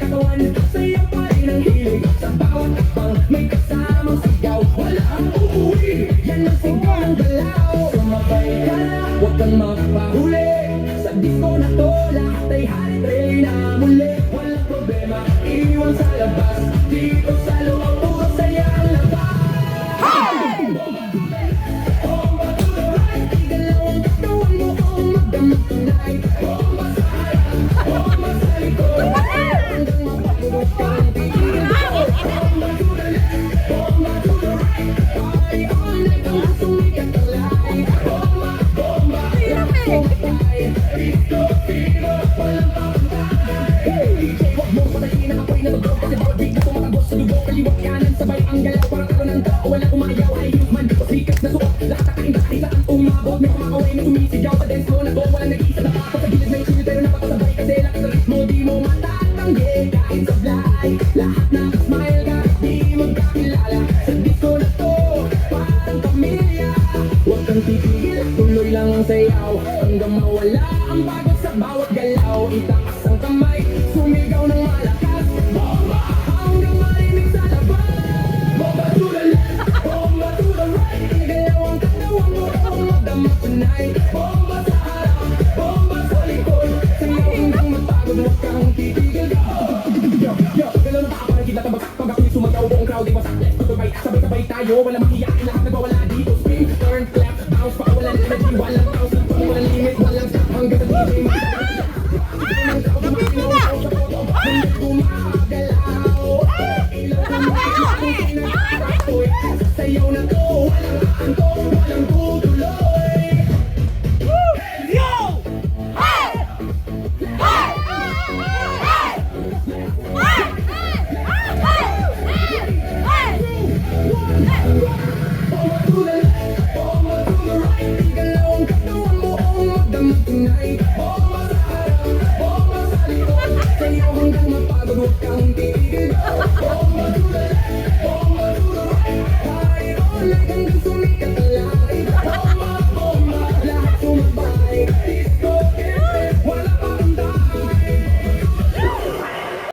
katawan, saya pa rin ang hilig. Sa bawat akbang, may kasamang sigaw. Walang uuwi, yan ang sigaw ng galaw. Sumabay ka na, huwag kang mapahuli. Sa disco na to, lahat ay hari-trade na muli. Walang problema, iwan sa labas. Dito sa loob, puro saya ang labas. Bomba to the right, igalaw ang katawan mo kung magdamag tonight. Bomba sa harap, bomba sa likod, hanggang mapagod kang tigil. Bomba to the left, bomba to the right, party all night hanggang sumikat ang light. Bomba, bomba, lahat pumatay. Disco fever, walang papantay. DJ, wag mo patayin ang apoy na tugtog, kasi bawat beat na tumatagos sa dugo. Kaliwat kanan, sabay ang galaw, parang talo ng tao. Walang umayaw, ay human, sikat na suot. Lahat nakain na kahit saan umabot. May kumakaway na sumisigaw sa dance floor na to. Walang nag-isa na pa sa gilid, may chill pero napakasabay. Kasi lakas sa ritmo, di mo matatanggi. Kahit sablay, lahat nakasmile kahit di magkakilala. Sa disco na to, parang pamilya. Huwag kang titigil, tuloy lang ang sayaw, hanggang mawala ang pagod sa bawat galaw. Itaas ang kamay, sumigaw ng malakas. Bomba, hanggang marinig sa labas. Bomba to the left, bomba to the right, igalaw ang katawan mo kung magdamag tonight. Bomba sa harap, bomba sa likod, sayaw hanggang mapagod, huwag kang titigil. Yo, yo, galaw na parang kita tabagsak. Pag ako'y sumagaw, buong crowd ay wasak. Let's go, sabay-sabay tayo, walang mahiyain, lahat nagwawala dito. Spin, turn, left, bounce, pa walang energy, walang bounce, walang limit, walang stop, hanggang sa DJ sayaw na to, walang aantok, walang tutuloy. Yo! Hey! Hey! Bomba to the left, bomba to the right, igalaw ang katawan mo kung magdamag tonight. Bomba sa harap, bomba sa likod, sayaw hanggang mapagod, huwag kang titigil. Bomba to the